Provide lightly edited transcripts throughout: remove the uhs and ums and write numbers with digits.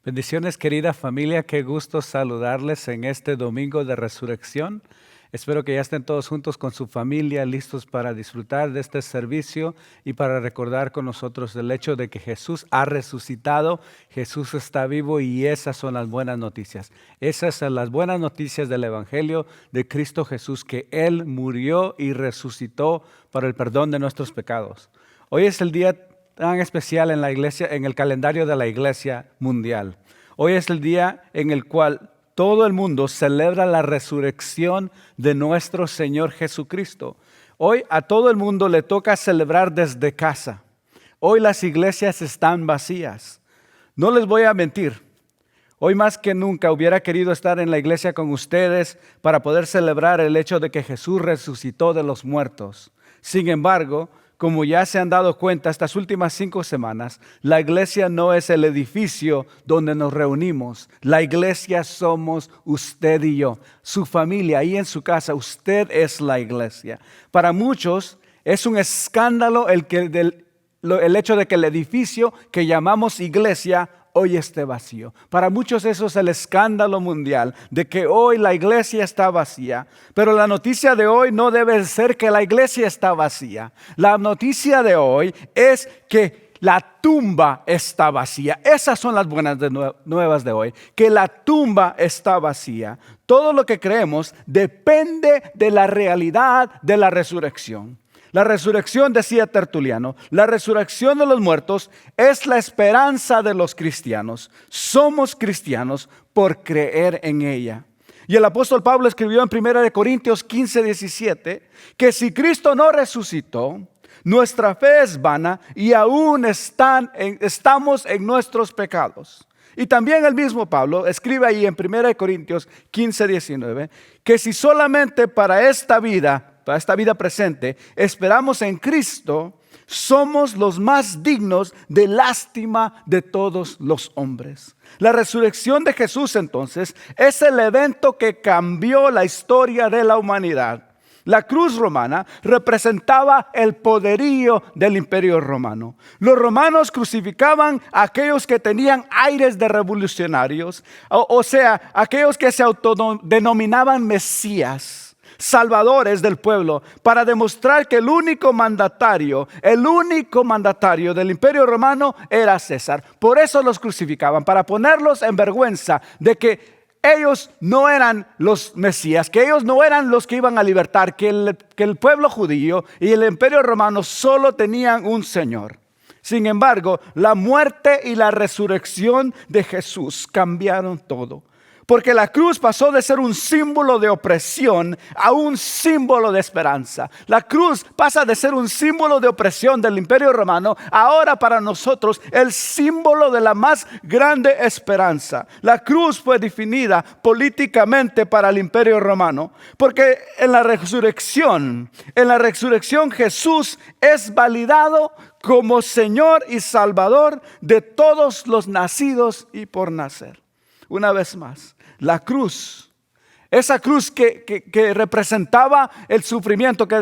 Bendiciones, querida familia, qué gusto saludarles en este domingo de resurrección. Espero que ya estén todos juntos con su familia, listos para disfrutar de este servicio y para recordar con nosotros el hecho de que Jesús ha resucitado, Jesús está vivo y esas son las buenas noticias. Esas son las buenas noticias del Evangelio de Cristo Jesús, que Él murió y resucitó para el perdón de nuestros pecados. Hoy es el día tan especial en la iglesia, en el calendario de la iglesia mundial. Hoy es el día en el cual todo el mundo celebra la resurrección de nuestro Señor Jesucristo. Hoy a todo el mundo le toca celebrar desde casa. Hoy las iglesias están vacías. No les voy a mentir. Hoy más que nunca hubiera querido estar en la iglesia con ustedes para poder celebrar el hecho de que Jesús resucitó de los muertos. Sin embargo, como ya se han dado cuenta estas últimas 5 semanas, la iglesia no es el edificio donde nos reunimos. La iglesia somos usted y yo, su familia, ahí en su casa. Usted es la iglesia. Para muchos es un escándalo el hecho de que el edificio que llamamos iglesia hoy esté vacío. Para muchos eso es el escándalo mundial, de que hoy la iglesia está vacía. Pero la noticia de hoy no debe ser que la iglesia está vacía. La noticia de hoy es que la tumba está vacía. Esas son las buenas nuevas de hoy, que la tumba está vacía. Todo lo que creemos depende de la realidad de la resurrección. La resurrección, decía Tertuliano, la resurrección de los muertos es la esperanza de los cristianos. Somos cristianos por creer en ella. Y el apóstol Pablo escribió en 1 Corintios 15:17 que si Cristo no resucitó, nuestra fe es vana y aún estamos en nuestros pecados. Y también el mismo Pablo escribe ahí en 1 Corintios 15:19 que si solamente para esta vida presente, esperamos en Cristo, somos los más dignos de lástima de todos los hombres. La resurrección de Jesús entonces es el evento que cambió la historia de la humanidad. La cruz romana representaba el poderío del imperio romano. Los romanos crucificaban a aquellos que tenían aires de revolucionarios, o sea, aquellos que se autodenominaban Mesías, salvadores del pueblo, para demostrar que el único mandatario del imperio romano era César. Por eso los crucificaban, para ponerlos en vergüenza de que ellos no eran los Mesías, que ellos no eran los que iban a libertar, que el pueblo judío y el imperio romano solo tenían un Señor. Sin embargo, la muerte y la resurrección de Jesús cambiaron todo. Porque la cruz pasó de ser un símbolo de opresión a un símbolo de esperanza. La cruz pasa de ser un símbolo de opresión del imperio romano, ahora para nosotros el símbolo de la más grande esperanza. La cruz fue definida políticamente para el imperio romano, porque en la resurrección Jesús es validado como Señor y Salvador de todos los nacidos y por nacer. Una vez más, la cruz, esa cruz que representaba el sufrimiento, que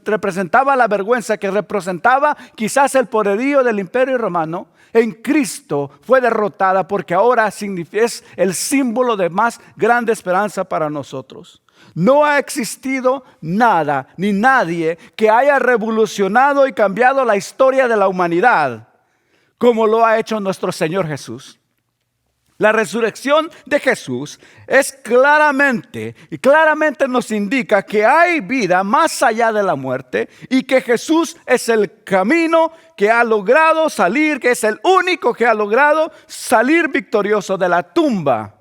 representaba la vergüenza, que representaba quizás el poderío del imperio romano, en Cristo fue derrotada, porque ahora es el símbolo de más grande esperanza para nosotros. No ha existido nada ni nadie que haya revolucionado y cambiado la historia de la humanidad como lo ha hecho nuestro Señor Jesús. La resurrección de Jesús es claramente nos indica que hay vida más allá de la muerte y que Jesús es el camino que ha logrado salir, que es el único que ha logrado salir victorioso de la tumba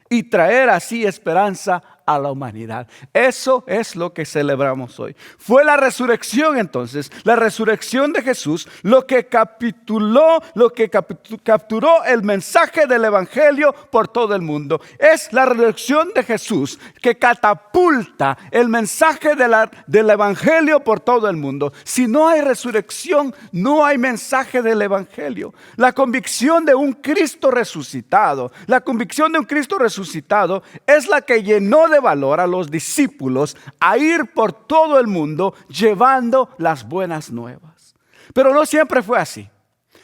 y traer así esperanza a la humanidad. Eso es lo que celebramos hoy. Fue la resurrección entonces, la resurrección de Jesús, lo que capturó el mensaje del Evangelio por todo el mundo. Es la resurrección de Jesús que catapulta el mensaje del Evangelio por todo el mundo. Si no hay resurrección, no hay mensaje del Evangelio. La convicción de un Cristo resucitado, es la que llenó de valor a los discípulos a ir por todo el mundo llevando las buenas nuevas. Pero no siempre fue así.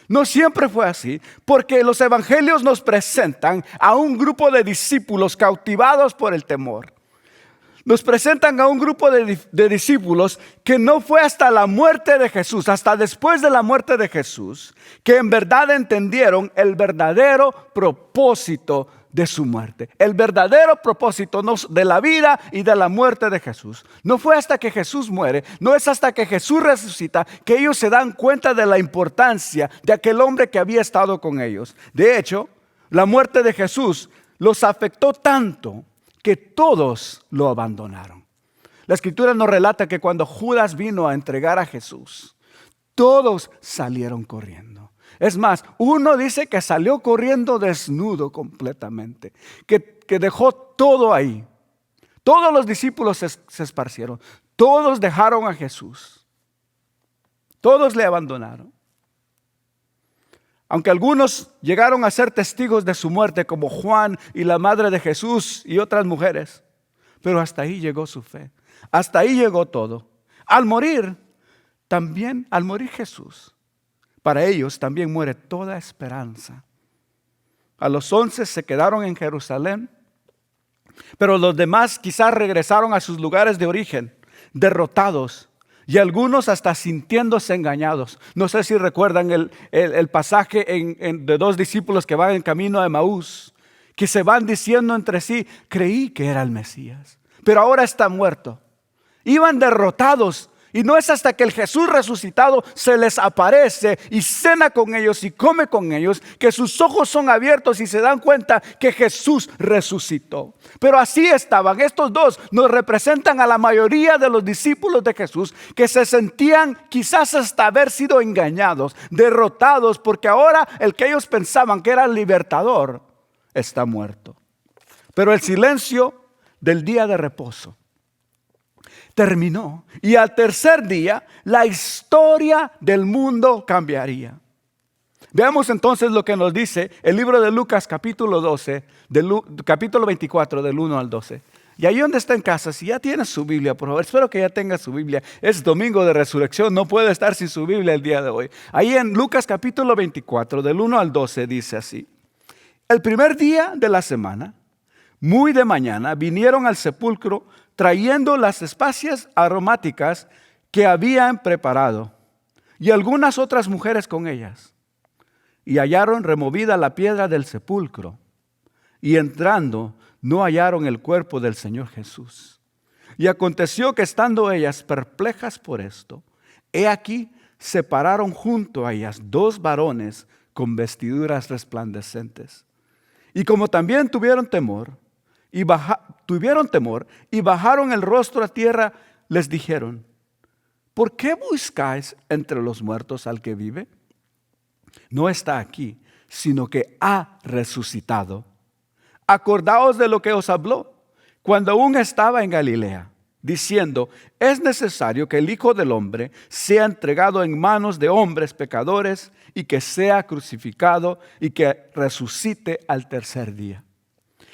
No siempre fue así, porque los evangelios nos presentan a un grupo de discípulos cautivados por el temor. Nos presentan a un grupo de discípulos que no fue hasta la muerte de Jesús, hasta después de la muerte de Jesús, que en verdad entendieron el verdadero propósito de su muerte. El verdadero propósito de la vida y de la muerte de Jesús. No fue hasta que Jesús muere, no es hasta que Jesús resucita que ellos se dan cuenta de la importancia de aquel hombre que había estado con ellos. De hecho, la muerte de Jesús los afectó tanto que todos lo abandonaron. La Escritura nos relata que cuando Judas vino a entregar a Jesús, todos salieron corriendo. Es más, uno dice que salió corriendo desnudo completamente, que dejó todo ahí. Todos los discípulos se esparcieron, todos dejaron a Jesús, todos le abandonaron. Aunque algunos llegaron a ser testigos de su muerte, como Juan y la madre de Jesús y otras mujeres, pero hasta ahí llegó su fe, hasta ahí llegó todo. Al morir Jesús, para ellos también muere toda esperanza. A los 11 se quedaron en Jerusalén, pero los demás quizás regresaron a sus lugares de origen, derrotados. Y algunos hasta sintiéndose engañados. No sé si recuerdan el pasaje de dos discípulos que van en camino a Emaús, que se van diciendo entre sí, creí que era el Mesías, pero ahora está muerto. Iban derrotados. Y no es hasta que el Jesús resucitado se les aparece y cena con ellos y come con ellos, que sus ojos son abiertos y se dan cuenta que Jesús resucitó. Pero así estaban. Estos dos nos representan a la mayoría de los discípulos de Jesús, que se sentían quizás hasta haber sido engañados, derrotados, porque ahora el que ellos pensaban que era el libertador está muerto. Pero el silencio del día de reposo terminó, y al tercer día la historia del mundo cambiaría. Veamos entonces lo que nos dice el libro de Lucas capítulo 24 del 1 al 12. Y ahí donde está en casa, si ya tiene su Biblia, por favor, espero que ya tenga su Biblia. Es domingo de resurrección, no puede estar sin su Biblia el día de hoy. Ahí en Lucas capítulo 24 del 1 al 12 dice así: el primer día de la semana, muy de mañana, vinieron al sepulcro trayendo las especias aromáticas que habían preparado, y algunas otras mujeres con ellas. Y hallaron removida la piedra del sepulcro, y entrando no hallaron el cuerpo del Señor Jesús. Y aconteció que estando ellas perplejas por esto, he aquí se pararon junto a ellas dos varones con vestiduras resplandecientes. Y como también tuvieron temor y bajaron el rostro a tierra, les dijeron: ¿por qué buscáis entre los muertos al que vive? No está aquí, sino que ha resucitado. Acordaos de lo que os habló cuando aún estaba en Galilea, diciendo: es necesario que el Hijo del Hombre sea entregado en manos de hombres pecadores, y que sea crucificado y que resucite al tercer día.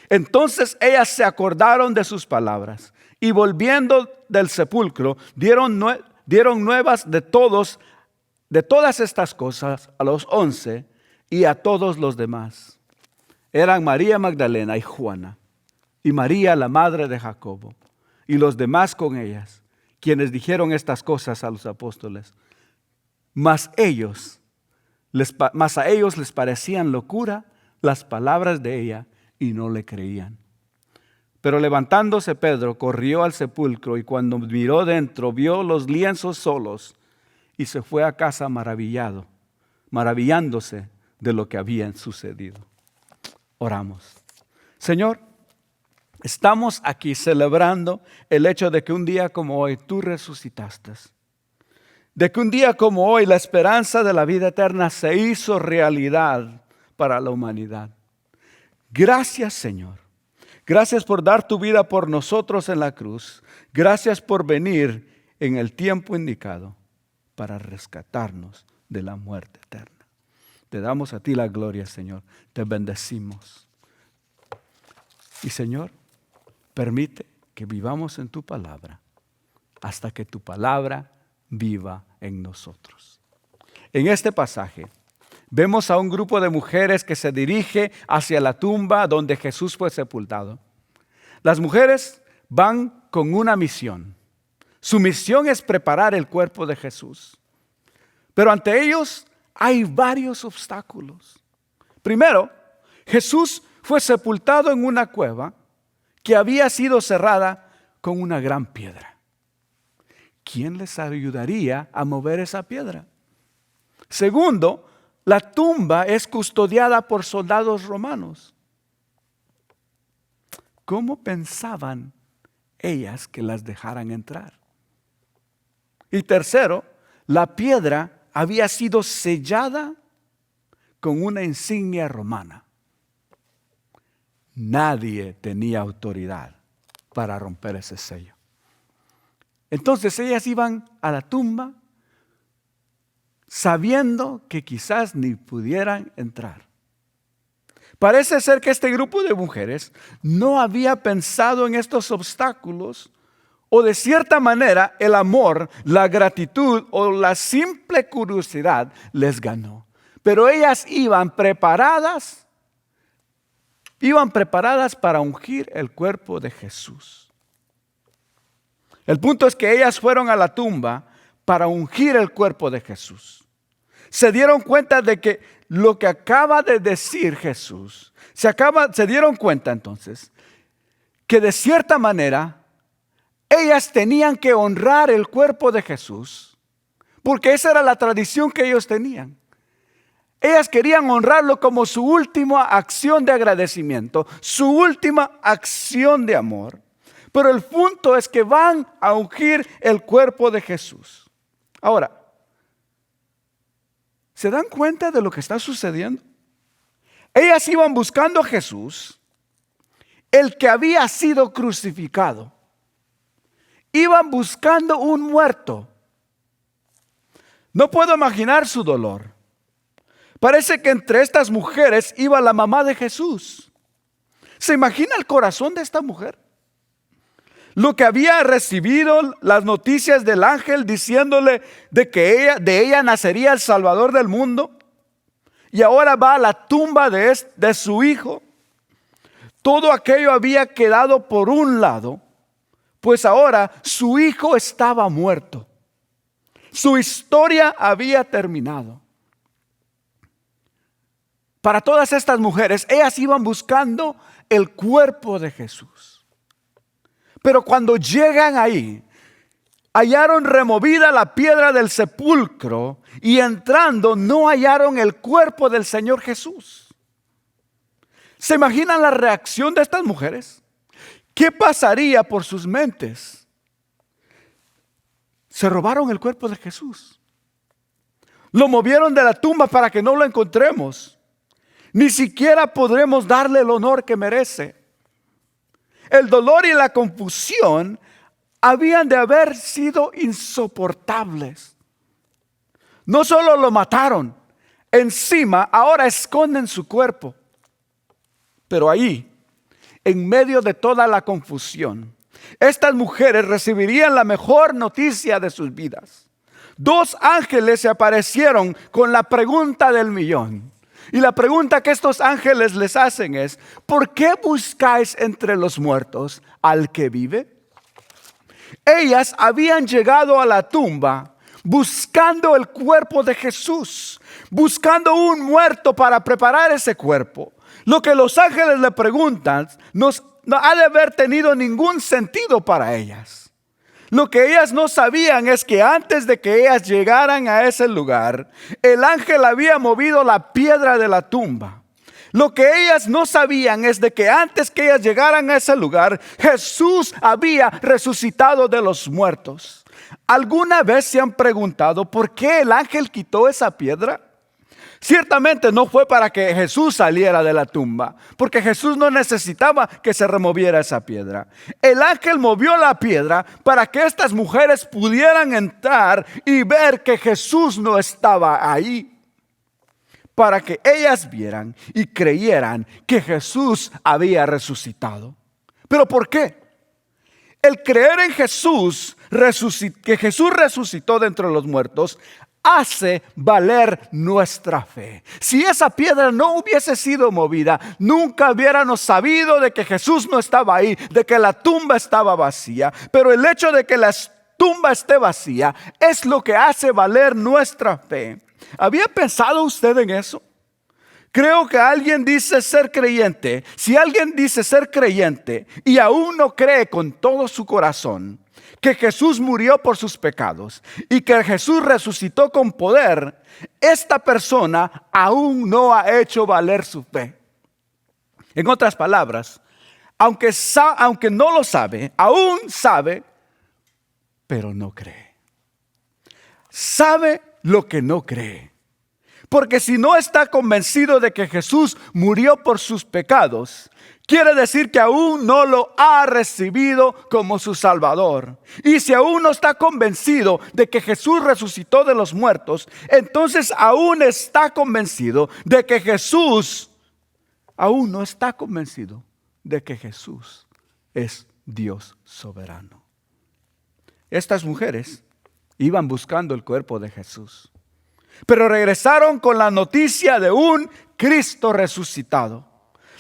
Entonces ellas se acordaron de sus palabras, y volviendo del sepulcro dieron nuevas de todas estas cosas a los 11 y a todos los demás. Eran María Magdalena y Juana, y María la madre de Jacobo, y los demás con ellas, quienes dijeron estas cosas a los apóstoles. Mas a ellos les parecían locura las palabras de ella, y no le creían. Pero levantándose Pedro, corrió al sepulcro, y cuando miró dentro, vio los lienzos solos, y se fue a casa maravillándose de lo que había sucedido. Oramos. Señor, estamos aquí celebrando el hecho de que un día como hoy tú resucitaste. De que un día como hoy la esperanza de la vida eterna se hizo realidad para la humanidad. Gracias, Señor. Gracias por dar tu vida por nosotros en la cruz. Gracias por venir en el tiempo indicado para rescatarnos de la muerte eterna. Te damos a ti la gloria, Señor. Te bendecimos. Y, Señor, permite que vivamos en tu palabra hasta que tu palabra viva en nosotros. En este pasaje vemos a un grupo de mujeres que se dirige hacia la tumba donde Jesús fue sepultado. Las mujeres van con una misión. Su misión es preparar el cuerpo de Jesús. Pero ante ellos hay varios obstáculos. Primero, Jesús fue sepultado en una cueva que había sido cerrada con una gran piedra. ¿Quién les ayudaría a mover esa piedra? Segundo, la tumba es custodiada por soldados romanos. ¿Cómo pensaban ellas que las dejaran entrar? Y tercero, la piedra había sido sellada con una insignia romana. Nadie tenía autoridad para romper ese sello. Entonces ellas iban a la tumba sabiendo que quizás ni pudieran entrar. Parece ser que este grupo de mujeres no había pensado en estos obstáculos, o de cierta manera el amor, la gratitud o la simple curiosidad les ganó. Pero ellas iban preparadas para ungir el cuerpo de Jesús. El punto es que ellas fueron a la tumba para ungir el cuerpo de Jesús. Se dieron cuenta de que lo que acaba de decir Jesús, se dieron cuenta entonces que de cierta manera ellas tenían que honrar el cuerpo de Jesús, porque esa era la tradición que ellos tenían. Ellas querían honrarlo como su última acción de agradecimiento, su última acción de amor. Pero el punto es que van a ungir el cuerpo de Jesús. Ahora, ¿se dan cuenta de lo que está sucediendo? Ellas iban buscando a Jesús, el que había sido crucificado. Iban buscando un muerto. No puedo imaginar su dolor. Parece que entre estas mujeres iba la mamá de Jesús. ¿Se imagina el corazón de esta mujer? Lo que había recibido, las noticias del ángel diciéndole de que de ella nacería el Salvador del mundo. Y ahora va a la tumba de su hijo. Todo aquello había quedado por un lado, pues ahora su hijo estaba muerto. Su historia había terminado. Para todas estas mujeres, ellas iban buscando el cuerpo de Jesús. Pero cuando llegan ahí, hallaron removida la piedra del sepulcro y entrando no hallaron el cuerpo del Señor Jesús. ¿Se imaginan la reacción de estas mujeres? ¿Qué pasaría por sus mentes? Se robaron el cuerpo de Jesús. Lo movieron de la tumba para que no lo encontremos. Ni siquiera podremos darle el honor que merece. El dolor y la confusión habían de haber sido insoportables. No solo lo mataron, encima ahora esconden su cuerpo. Pero ahí, en medio de toda la confusión, estas mujeres recibirían la mejor noticia de sus vidas. 2 ángeles se aparecieron con la pregunta del millón. Y la pregunta que estos ángeles les hacen es: ¿por qué buscáis entre los muertos al que vive? Ellas habían llegado a la tumba buscando el cuerpo de Jesús, buscando un muerto para preparar ese cuerpo. Lo que los ángeles le preguntan no ha de haber tenido ningún sentido para ellas. Lo que ellas no sabían es que antes de que ellas llegaran a ese lugar, el ángel había movido la piedra de la tumba. Lo que ellas no sabían es de que antes que ellas llegaran a ese lugar, Jesús había resucitado de los muertos. ¿Alguna vez se han preguntado por qué el ángel quitó esa piedra? Ciertamente no fue para que Jesús saliera de la tumba, porque Jesús no necesitaba que se removiera esa piedra. El ángel movió la piedra para que estas mujeres pudieran entrar y ver que Jesús no estaba ahí, para que ellas vieran y creyeran que Jesús había resucitado. ¿Pero por qué? El creer en Jesús, que Jesús resucitó de entre los muertos, hace valer nuestra fe. Si esa piedra no hubiese sido movida, nunca hubiéramos sabido de que Jesús no estaba ahí, de que la tumba estaba vacía. Pero el hecho de que la tumba esté vacía es lo que hace valer nuestra fe. ¿Había pensado usted en eso? Creo que alguien dice ser creyente. Si alguien dice ser creyente y aún no cree con todo su corazón que Jesús murió por sus pecados y que Jesús resucitó con poder, esta persona aún no ha hecho valer su fe. En otras palabras, aunque no lo sabe, aún sabe, pero no cree. Sabe lo que no cree. Porque si no está convencido de que Jesús murió por sus pecados, quiere decir que aún no lo ha recibido como su Salvador. Y si aún no está convencido de que Jesús resucitó de los muertos, entonces aún está convencido de que Jesús, aún no está convencido de que Jesús es Dios soberano. Estas mujeres iban buscando el cuerpo de Jesús, pero regresaron con la noticia de un Cristo resucitado.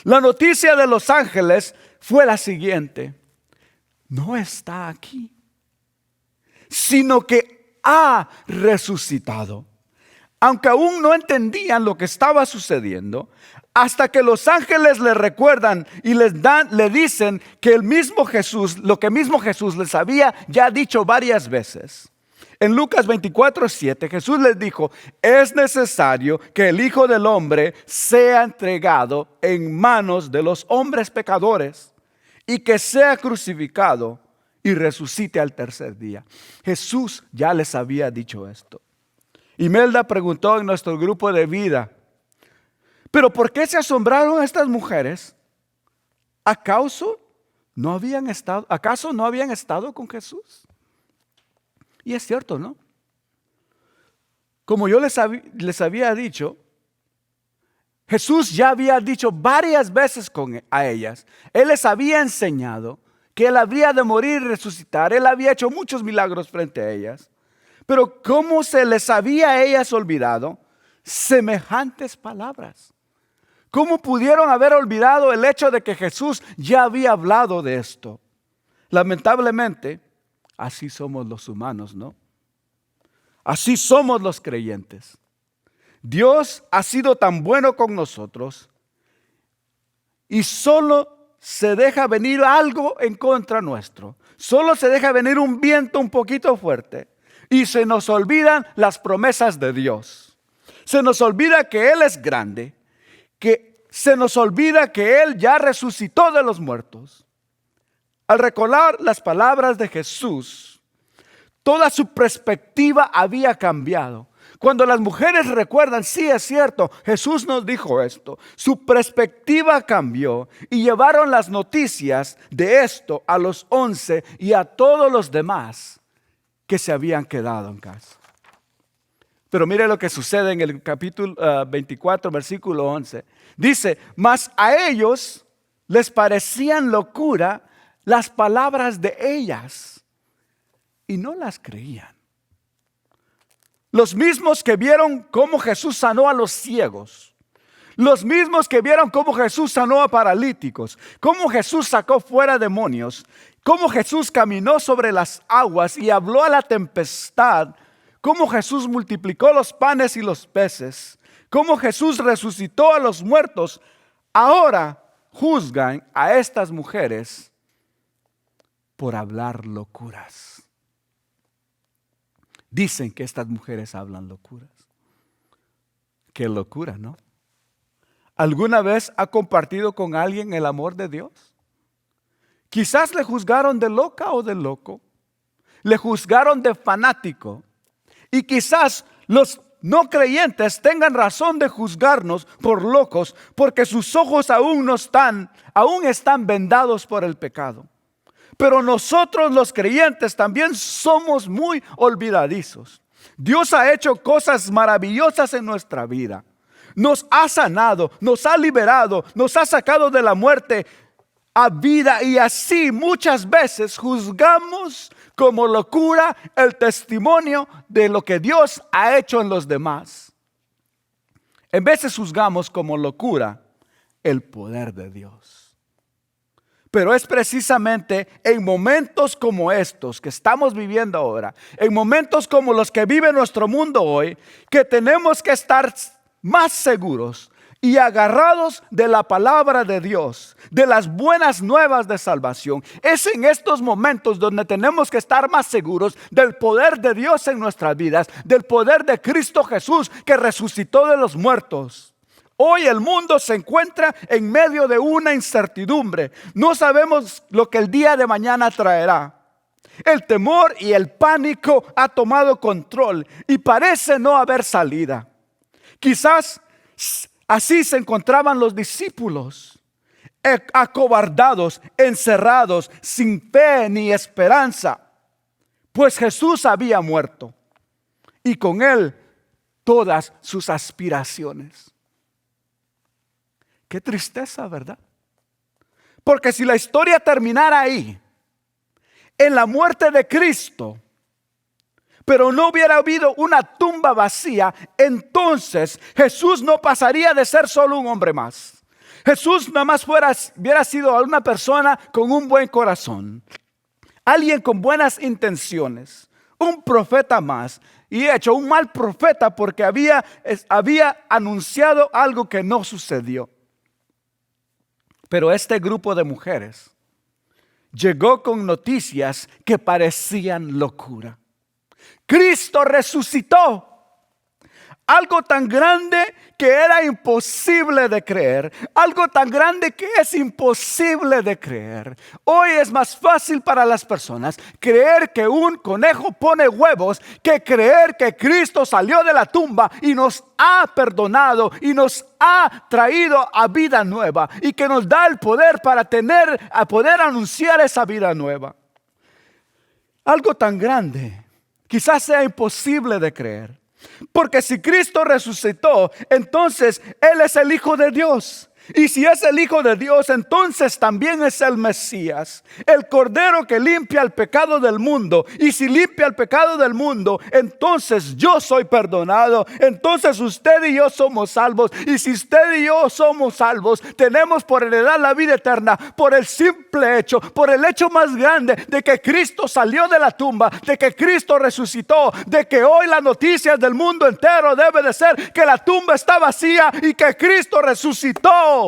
La noticia de los ángeles fue la siguiente: no está aquí, sino que ha resucitado. Aunque aún no entendían lo que estaba sucediendo, hasta que los ángeles les recuerdan y le dicen que el mismo Jesús, lo que mismo Jesús les había ya dicho varias veces. En Lucas 24:7 Jesús les dijo: es necesario que el Hijo del Hombre sea entregado en manos de los hombres pecadores y que sea crucificado y resucite al tercer día. Jesús ya les había dicho esto. Imelda preguntó en nuestro grupo de vida: ¿pero por qué se asombraron estas mujeres? ¿Acaso no habían estado con Jesús? Y es cierto, ¿no? Como yo les había dicho, Jesús ya había dicho varias veces a ellas. Él les había enseñado que Él habría de morir y resucitar. Él había hecho muchos milagros frente a ellas. Pero ¿cómo se les había a ellas olvidado semejantes palabras? ¿Cómo pudieron haber olvidado el hecho de que Jesús ya había hablado de esto? Lamentablemente, así somos los humanos, ¿no? Así somos los creyentes. Dios ha sido tan bueno con nosotros y solo se deja venir algo en contra nuestro. Solo se deja venir un viento un poquito fuerte y se nos olvidan las promesas de Dios. Se nos olvida que Él es grande, que se nos olvida que Él ya resucitó de los muertos. Al recordar las palabras de Jesús, toda su perspectiva había cambiado. Cuando las mujeres recuerdan, sí es cierto, Jesús nos dijo esto, su perspectiva cambió y llevaron las noticias de esto a los 11 y a todos los demás que se habían quedado en casa. Pero mire lo que sucede en el capítulo 24, versículo 11. Dice: mas a ellos les parecían locura las palabras de ellas y no las creían. Los mismos que vieron cómo Jesús sanó a los ciegos, los mismos que vieron cómo Jesús sanó a paralíticos, cómo Jesús sacó fuera demonios, cómo Jesús caminó sobre las aguas y habló a la tempestad, cómo Jesús multiplicó los panes y los peces, cómo Jesús resucitó a los muertos, ahora juzgan a estas mujeres por hablar locuras. Dicen que estas mujeres hablan locuras. Qué locura, ¿no? ¿Alguna vez ha compartido con alguien el amor de Dios? Quizás le juzgaron de loca o de loco. Le juzgaron de fanático. Y quizás los no creyentes tengan razón de juzgarnos por locos, porque sus ojos aún están vendados por el pecado. Pero nosotros los creyentes también somos muy olvidadizos. Dios ha hecho cosas maravillosas en nuestra vida. Nos ha sanado, nos ha liberado, nos ha sacado de la muerte a vida, y así muchas veces juzgamos como locura el testimonio de lo que Dios ha hecho en los demás. En veces juzgamos como locura el poder de Dios. Pero es precisamente en momentos como estos que estamos viviendo ahora, en momentos como los que vive nuestro mundo hoy, que tenemos que estar más seguros y agarrados de la palabra de Dios, de las buenas nuevas de salvación. Es en estos momentos donde tenemos que estar más seguros del poder de Dios en nuestras vidas, del poder de Cristo Jesús que resucitó de los muertos. Hoy el mundo se encuentra en medio de una incertidumbre. No sabemos lo que el día de mañana traerá. El temor y el pánico ha tomado control y parece no haber salida. Quizás así se encontraban los discípulos, acobardados, encerrados, sin fe ni esperanza, pues Jesús había muerto y con él todas sus aspiraciones. Qué tristeza, ¿verdad? Porque si la historia terminara ahí, en la muerte de Cristo, pero no hubiera habido una tumba vacía, entonces Jesús no pasaría de ser solo un hombre más. Jesús nada más hubiera sido una persona con un buen corazón, alguien con buenas intenciones, un profeta más, y hecho un mal profeta porque había anunciado algo que no sucedió. Pero este grupo de mujeres llegó con noticias que parecían locura. Cristo resucitó. Algo tan grande que era imposible de creer. Algo tan grande que es imposible de creer. Hoy es más fácil para las personas creer que un conejo pone huevos que creer que Cristo salió de la tumba y nos ha perdonado y nos ha traído a vida nueva y que nos da el poder para poder anunciar esa vida nueva. Algo tan grande quizás sea imposible de creer. Porque si Cristo resucitó, entonces Él es el Hijo de Dios. Y si es el Hijo de Dios, entonces también es el Mesías, el Cordero que limpia el pecado del mundo. Y si limpia el pecado del mundo, entonces yo soy perdonado. Entonces usted y yo somos salvos. Y si usted y yo somos salvos, tenemos por heredad la vida eterna, por el simple hecho, por el hecho más grande de que Cristo salió de la tumba, de que Cristo resucitó, de que hoy la noticia del mundo entero debe de ser que la tumba está vacía y que Cristo resucitó.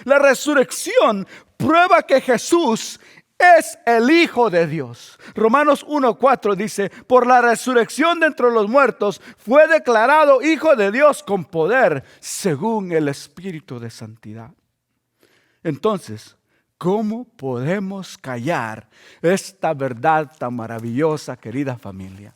La resurrección prueba que Jesús es el Hijo de Dios. Romanos 1:4 dice: por la resurrección de entre los muertos fue declarado Hijo de Dios con poder, según el Espíritu de santidad. Entonces, ¿cómo podemos callar esta verdad tan maravillosa, querida familia?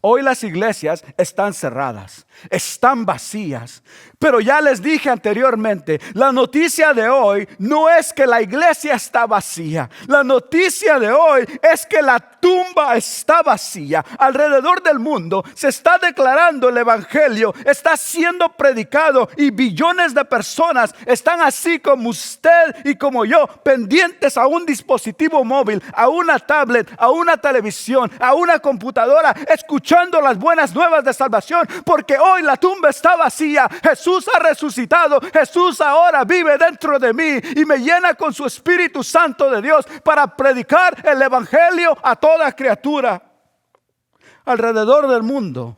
Hoy las iglesias están cerradas, están vacías. Pero ya les dije anteriormente, la noticia de hoy no es que la iglesia está vacía. La noticia de hoy es que la tumba está vacía. Alrededor del mundo se está declarando el evangelio, está siendo predicado y billones de personas están así como usted y como yo, pendientes a un dispositivo móvil, a una tablet, a una televisión, a una computadora, escuchando las buenas nuevas de salvación, porque hoy la tumba está vacía. Jesús ha resucitado. Jesús ahora vive dentro de mí y me llena con su Espíritu Santo de Dios para predicar el evangelio a toda criatura. Alrededor del mundo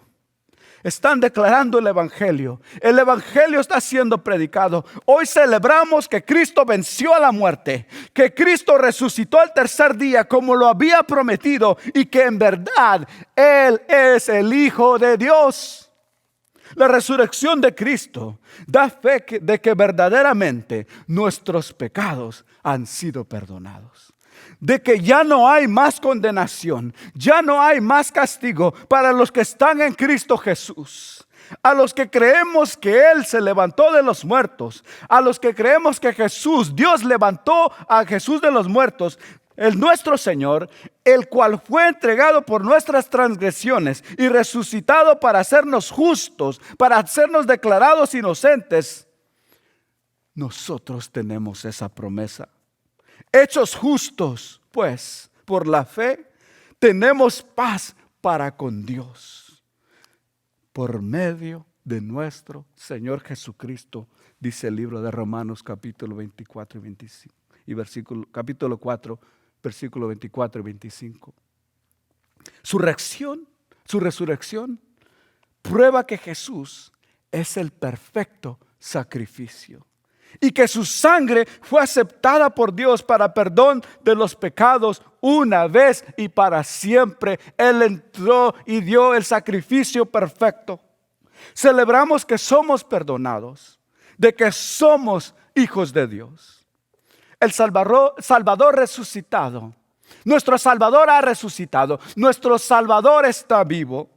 están declarando el evangelio. El evangelio está siendo predicado. Hoy celebramos que Cristo venció a la muerte, que Cristo resucitó al tercer día como lo había prometido y que en verdad Él es el Hijo de Dios. La resurrección de Cristo da fe de que verdaderamente nuestros pecados han sido perdonados. De que ya no hay más condenación, ya no hay más castigo para los que están en Cristo Jesús. A los que creemos que Él se levantó de los muertos, a los que creemos que Dios levantó a Jesús de los muertos, el nuestro Señor, el cual fue entregado por nuestras transgresiones y resucitado para hacernos justos, para hacernos declarados inocentes. nosotros tenemos esa promesa. Hechos justos, pues, por la fe, tenemos paz para con Dios por medio de nuestro Señor Jesucristo, dice el libro de Romanos capítulo 24 y 25, y capítulo 4, versículo 24 y 25. Su resurrección prueba que Jesús es el perfecto sacrificio y que su sangre fue aceptada por Dios para perdón de los pecados una vez y para siempre. Él entró y dio el sacrificio perfecto. Celebramos que somos perdonados, de que somos hijos de Dios. El Salvador resucitado. Nuestro Salvador ha resucitado. Nuestro Salvador está vivo.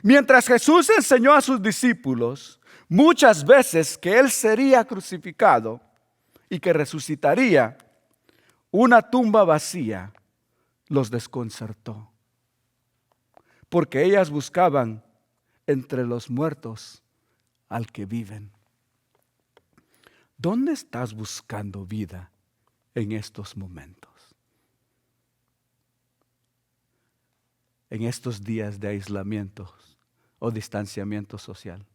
Mientras Jesús enseñó a sus discípulos muchas veces que Él sería crucificado y que resucitaría, una tumba vacía los desconcertó. Porque ellas buscaban entre los muertos al que viven. ¿Dónde estás buscando vida en estos momentos? En estos días de aislamiento o distanciamiento social.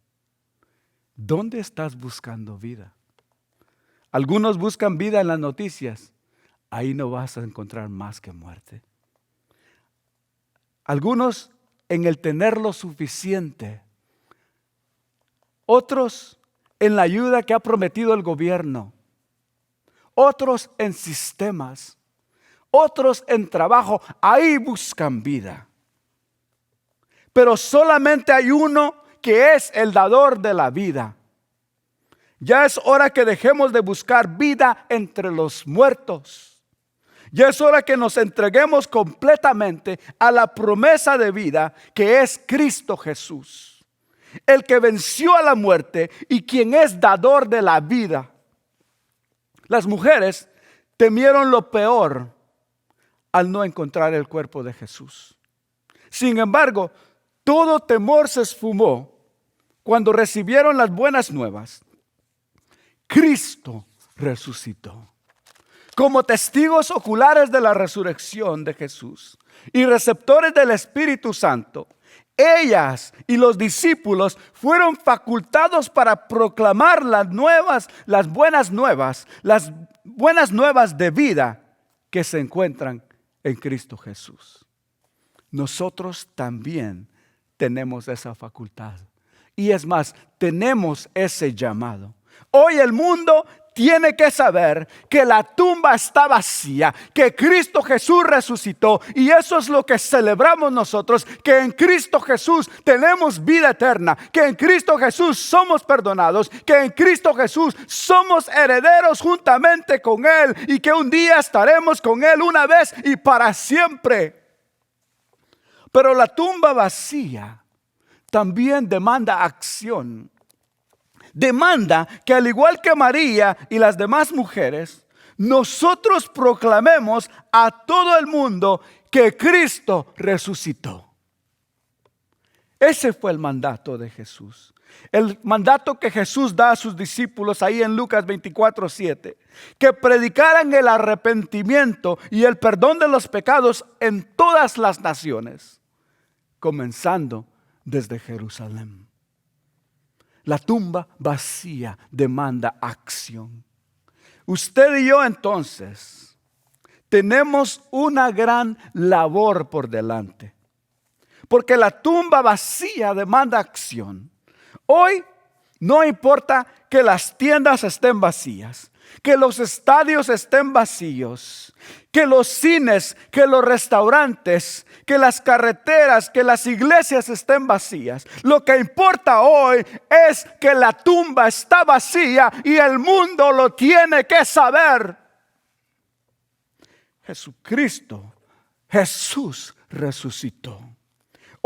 ¿Dónde estás buscando vida? Algunos buscan vida en las noticias. Ahí no vas a encontrar más que muerte. Algunos en el tener lo suficiente. Otros en la ayuda que ha prometido el gobierno. Otros en sistemas. Otros en trabajo. Ahí buscan vida. Pero solamente hay uno que es el dador de la vida. Ya es hora que dejemos de buscar vida entre los muertos. Ya es hora que nos entreguemos completamente a la promesa de vida que es Cristo Jesús, el que venció a la muerte y quien es dador de la vida. Las mujeres temieron lo peor al no encontrar el cuerpo de Jesús. Sin embargo, todo temor se esfumó cuando recibieron las buenas nuevas. Cristo resucitó. Como testigos oculares de la resurrección de Jesús y receptores del Espíritu Santo, ellas y los discípulos fueron facultados para proclamar las buenas nuevas de vida que se encuentran en Cristo Jesús. Nosotros también tenemos esa facultad. Y es más, tenemos ese llamado. Hoy el mundo tiene que saber que la tumba está vacía, que Cristo Jesús resucitó. Y eso es lo que celebramos nosotros, que en Cristo Jesús tenemos vida eterna, que en Cristo Jesús somos perdonados, que en Cristo Jesús somos herederos juntamente con Él y que un día estaremos con Él una vez y para siempre. Pero la tumba vacía también demanda acción. Demanda que al igual que María y las demás mujeres, nosotros proclamemos a todo el mundo que Cristo resucitó. Ese fue el mandato de Jesús. El mandato que Jesús da a sus discípulos ahí en Lucas 24:7. Que predicaran el arrepentimiento y el perdón de los pecados en todas las naciones, comenzando desde Jerusalén. La tumba vacía demanda acción. Usted y yo entonces tenemos una gran labor por delante. Porque la tumba vacía demanda acción. Hoy no importa que las tiendas estén vacías, que los estadios estén vacíos, que los cines, que los restaurantes, que las carreteras, que las iglesias estén vacías. Lo que importa hoy es que la tumba está vacía y el mundo lo tiene que saber. Jesús resucitó.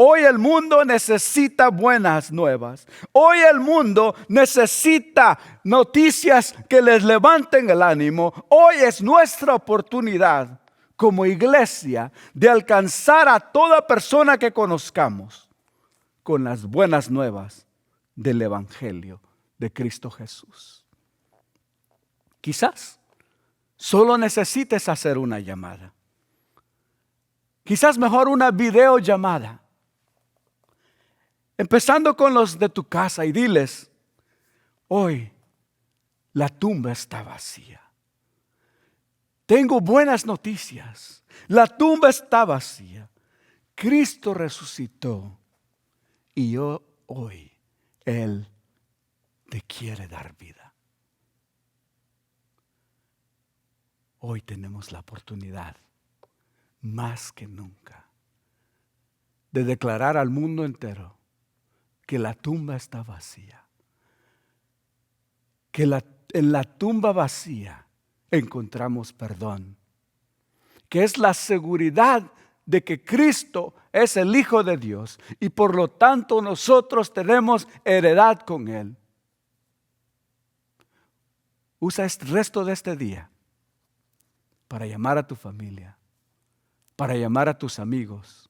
Hoy el mundo necesita buenas nuevas. Hoy el mundo necesita noticias que les levanten el ánimo. Hoy es nuestra oportunidad como iglesia de alcanzar a toda persona que conozcamos con las buenas nuevas del Evangelio de Cristo Jesús. Quizás solo necesites hacer una llamada. Quizás mejor una videollamada. Empezando con los de tu casa y diles, hoy la tumba está vacía. Tengo buenas noticias. La tumba está vacía. Cristo resucitó y hoy Él te quiere dar vida. Hoy tenemos la oportunidad, más que nunca, de declarar al mundo entero que la tumba está vacía. Que en la tumba vacía encontramos perdón. Que es la seguridad de que Cristo es el Hijo de Dios y por lo tanto nosotros tenemos heredad con Él. Usa el resto de este día para llamar a tu familia, para llamar a tus amigos.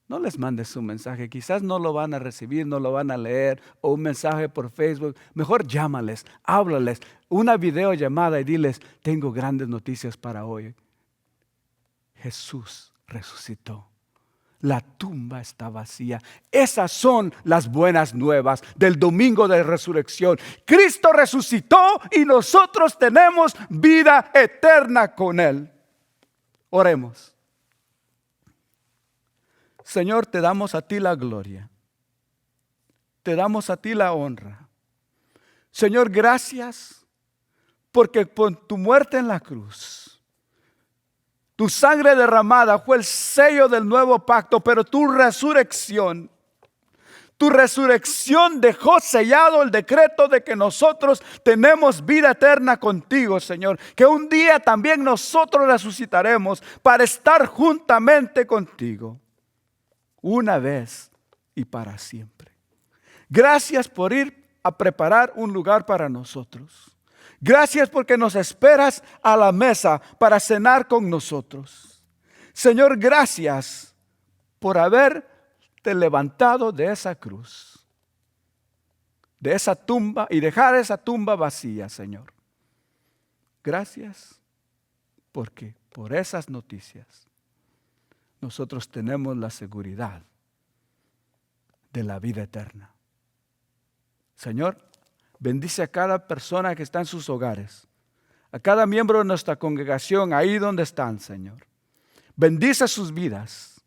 No les mandes un mensaje, quizás no lo van a recibir, no lo van a leer, o un mensaje por Facebook. Mejor llámales, háblales, una videollamada y diles, tengo grandes noticias para hoy. Jesús resucitó. La tumba está vacía. Esas son las buenas nuevas del domingo de resurrección. Cristo resucitó y nosotros tenemos vida eterna con Él. Oremos. Señor, te damos a ti la gloria. Te damos a ti la honra. Señor, gracias porque por tu muerte en la cruz, tu sangre derramada fue el sello del nuevo pacto, pero tu resurrección dejó sellado el decreto de que nosotros tenemos vida eterna contigo, Señor. Que un día también nosotros resucitaremos para estar juntamente contigo, una vez y para siempre. Gracias por ir a preparar un lugar para nosotros. Gracias porque nos esperas a la mesa para cenar con nosotros. Señor, gracias por haberte levantado de esa cruz, de esa tumba y dejar esa tumba vacía, Señor. Gracias porque por esas noticias nosotros tenemos la seguridad de la vida eterna. Señor, bendice a cada persona que está en sus hogares, a cada miembro de nuestra congregación, ahí donde están, Señor. Bendice sus vidas.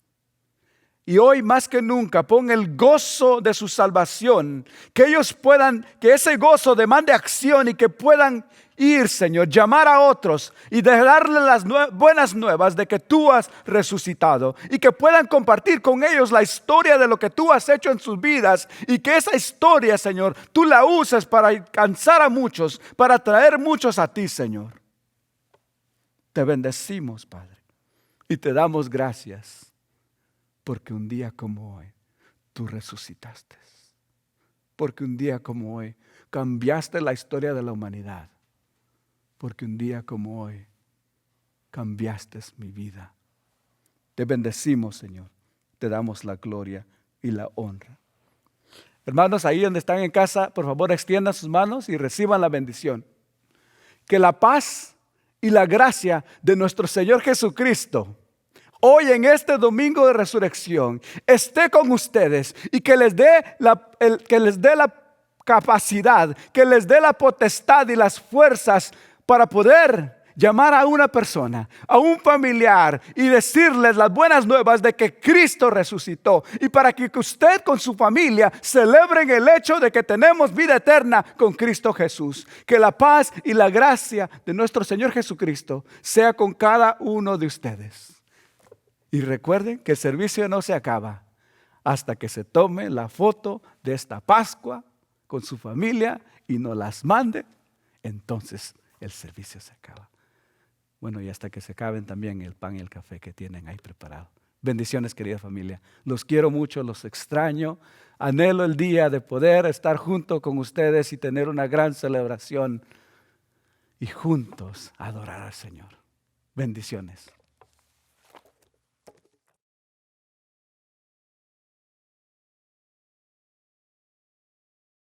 Y hoy más que nunca pon el gozo de su salvación, que ellos puedan, que ese gozo demande acción y que puedan ir, Señor, llamar a otros y darle las buenas nuevas de que tú has resucitado y que puedan compartir con ellos la historia de lo que tú has hecho en sus vidas y que esa historia, Señor, tú la uses para alcanzar a muchos, para traer muchos a ti, Señor. Te bendecimos, Padre, y te damos gracias. Porque un día como hoy, tú resucitaste. Porque un día como hoy, cambiaste la historia de la humanidad. Porque un día como hoy, cambiaste mi vida. Te bendecimos, Señor. Te damos la gloria y la honra. Hermanos, ahí donde están en casa, por favor, extiendan sus manos y reciban la bendición. Que la paz y la gracia de nuestro Señor Jesucristo, hoy en este domingo de resurrección, esté con ustedes y que les dé la capacidad, que les dé la potestad y las fuerzas para poder llamar a una persona, a un familiar y decirles las buenas nuevas de que Cristo resucitó y para que usted con su familia celebren el hecho de que tenemos vida eterna con Cristo Jesús. Que la paz y la gracia de nuestro Señor Jesucristo sea con cada uno de ustedes. Y recuerden que el servicio no se acaba hasta que se tome la foto de esta Pascua con su familia y nos las mande. Entonces el servicio se acaba. Bueno, y hasta que se acaben también el pan y el café que tienen ahí preparado. Bendiciones, querida familia. Los quiero mucho, los extraño. Anhelo el día de poder estar junto con ustedes y tener una gran celebración y juntos adorar al Señor. Bendiciones.